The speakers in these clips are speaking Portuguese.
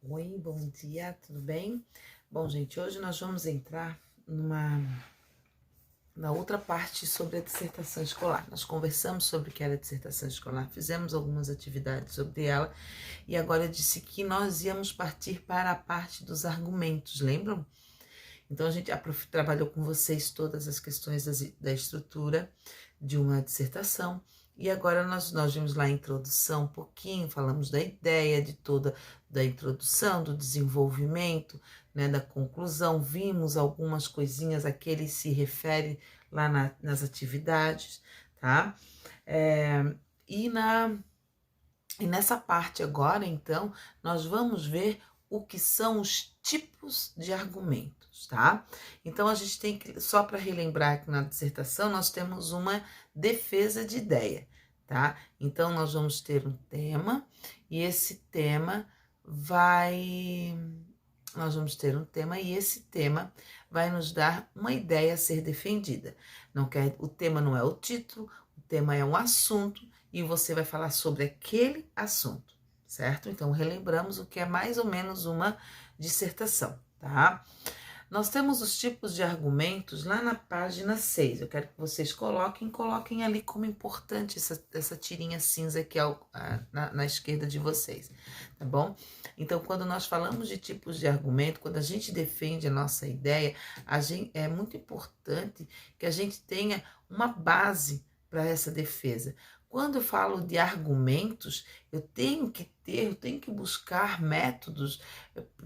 Oi, bom dia, tudo bem? Bom, gente, hoje nós vamos entrar na outra parte sobre a dissertação escolar. Nós conversamos sobre o que era a dissertação escolar, fizemos algumas atividades sobre ela e agora eu disse que nós íamos partir para a parte dos argumentos, lembram? Então a gente trabalhou com vocês todas as questões da estrutura de uma dissertação. E agora nós vimos lá a introdução um pouquinho, falamos da ideia de toda, da introdução, do desenvolvimento, né, da conclusão, vimos algumas coisinhas a que ele se refere lá nas atividades, tá? E, e nessa parte agora, então, nós vamos ver o que são os tipos de argumentos, tá? Então, a gente tem que, só para relembrar que na dissertação, nós temos uma defesa de ideia, tá? Então, nós vamos ter um tema, e esse tema nós vamos ter um tema, e esse tema vai nos dar uma ideia a ser defendida. O tema não é o título, o tema é um assunto, e você vai falar sobre aquele assunto, certo? Então, relembramos o que é mais ou menos uma dissertação, tá? Nós temos os tipos de argumentos lá na página 6. Eu quero que vocês coloquem ali como importante essa tirinha cinza que é na esquerda de vocês, tá bom? Então, quando nós falamos de tipos de argumento, quando a gente defende a nossa ideia, é muito importante que a gente tenha uma base para essa defesa. Quando eu falo de argumentos, eu tenho que buscar métodos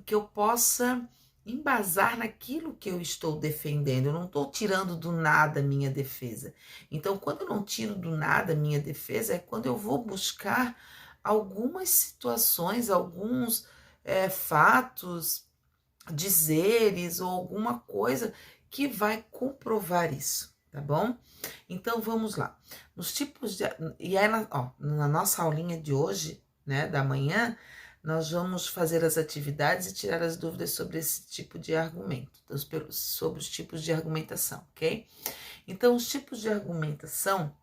que eu possa embasar naquilo que eu estou defendendo. Eu não estou tirando do nada a minha defesa. Então, quando eu não tiro do nada a minha defesa, é quando eu vou buscar algumas situações, alguns fatos, dizeres ou alguma coisa que vai comprovar isso, tá bom? Então, vamos lá. Nos tipos de... E aí, na nossa aulinha de hoje, né, da manhã, nós vamos fazer as atividades e tirar as dúvidas sobre esse tipo de argumento, sobre os tipos de argumentação, ok? Então, os tipos de argumentação,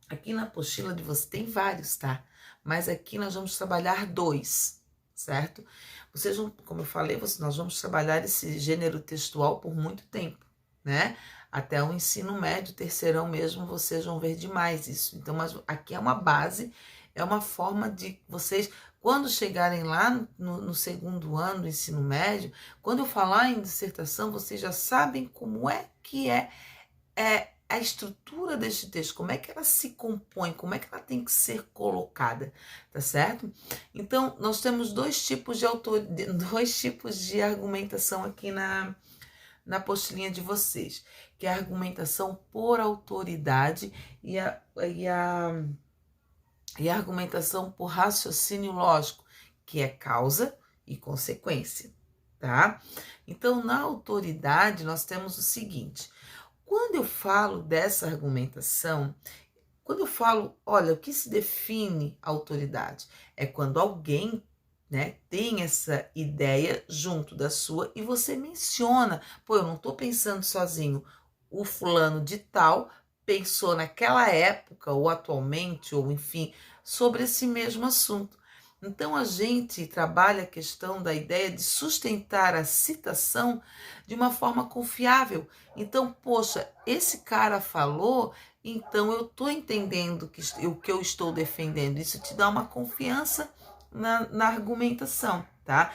aqui na apostila de você tem vários, tá? Mas aqui nós vamos trabalhar 2, certo? Vocês vão, como eu falei, nós vamos trabalhar esse gênero textual por muito tempo, né? Até o ensino médio, terceirão mesmo, vocês vão ver demais isso. Então, mas aqui é uma base, é uma forma de vocês, quando chegarem lá no segundo ano do ensino médio, quando eu falar em dissertação, vocês já sabem como é que é a estrutura deste texto, como é que ela se compõe, como é que ela tem que ser colocada, tá certo? Então, nós temos dois tipos de argumentação aqui na apostilinha de vocês, que é a argumentação por autoridade e a argumentação por raciocínio lógico, que é causa e consequência, tá? Então, na autoridade, nós temos o seguinte: quando eu falo dessa argumentação, quando eu falo, olha, o que se define autoridade? É quando alguém, né, tem essa ideia junto da sua e você menciona, pô, eu não estou pensando sozinho, o fulano de tal pensou naquela época, ou atualmente, ou enfim, sobre esse mesmo assunto. Então, a gente trabalha a questão da ideia de sustentar a citação de uma forma confiável. Então, poxa, esse cara falou, então eu estou entendendo o que eu estou defendendo. Isso te dá uma confiança na argumentação, tá?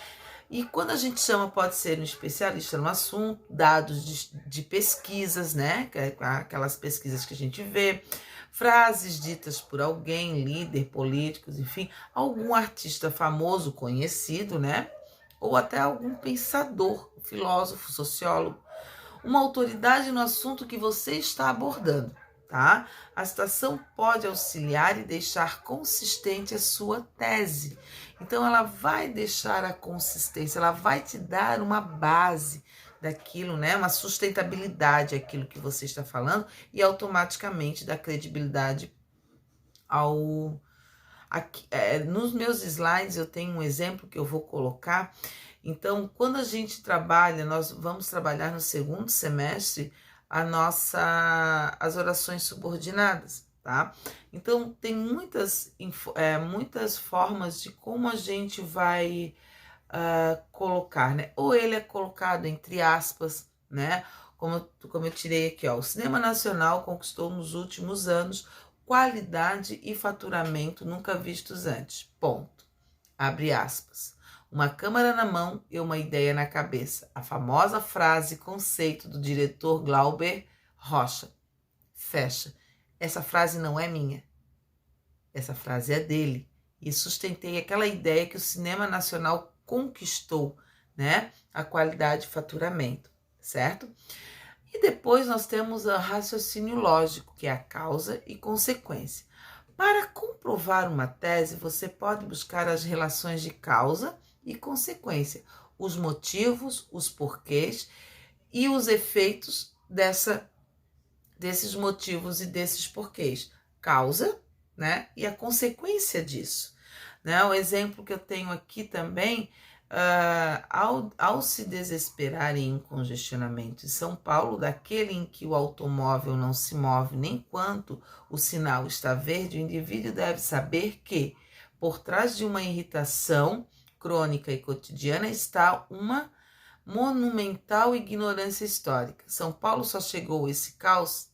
E quando a gente chama, pode ser um especialista no assunto, dados de pesquisas, né? Aquelas pesquisas que a gente vê, frases ditas por alguém, líder, políticos, enfim, algum artista famoso, conhecido, né? Ou até algum pensador, filósofo, sociólogo, uma autoridade no assunto que você está abordando, tá? A citação pode auxiliar e deixar consistente a sua tese. Então, ela vai deixar a consistência, ela vai te dar uma base daquilo, né? Uma sustentabilidade àquilo que você está falando e automaticamente dá credibilidade ao... Aqui, nos meus slides eu tenho um exemplo que eu vou colocar. Então, quando a gente trabalha, nós vamos trabalhar no segundo semestre as orações subordinadas, tá? Então, tem muitas formas de como a gente vai colocar, né? Ou ele é colocado entre aspas, né? Como eu tirei aqui, ó, o cinema nacional conquistou nos últimos anos qualidade e faturamento nunca vistos antes. Ponto. Abre aspas. Uma câmera na mão e uma ideia na cabeça. A famosa frase conceito do diretor Glauber Rocha. Fecha. Essa frase não é minha. Essa frase é dele. E sustentei aquela ideia que o cinema nacional conquistou, né? A qualidade e faturamento, certo? E depois nós temos o raciocínio lógico, que é a causa e consequência. Para comprovar uma tese, você pode buscar as relações de causa e consequência, os motivos, os porquês e os efeitos desses motivos e desses porquês. Causa, né? E a consequência disso. Né? O exemplo que eu tenho aqui também, ao se desesperar em um congestionamento em São Paulo, daquele em que o automóvel não se move nem quanto o sinal está verde, o indivíduo deve saber que, por trás de uma irritação crônica e cotidiana, está uma monumental ignorância histórica. São Paulo só chegou a esse caos,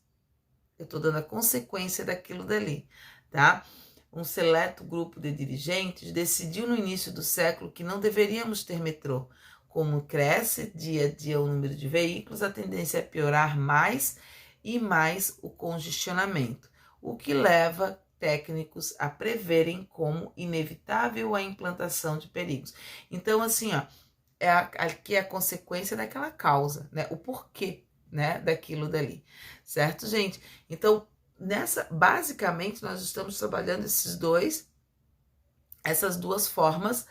eu estou dando a consequência daquilo dali, tá? Um seleto grupo de dirigentes decidiu no início do século que não deveríamos ter metrô. Como cresce dia a dia o número de veículos, a tendência é piorar mais e mais o congestionamento, o que leva técnicos a preverem como inevitável a implantação de perigos. Então, assim, ó, aqui é a consequência daquela causa, né? O porquê, né, daquilo dali, certo, gente? Então, basicamente, nós estamos trabalhando essas duas formas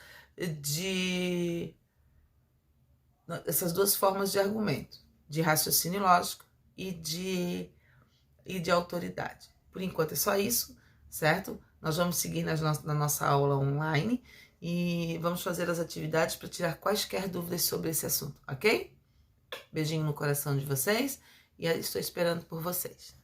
de argumento, de raciocínio lógico e de autoridade. Por enquanto é só isso, certo? Nós vamos seguir na nossa aula online e vamos fazer as atividades para tirar quaisquer dúvidas sobre esse assunto, ok? Beijinho no coração de vocês e estou esperando por vocês.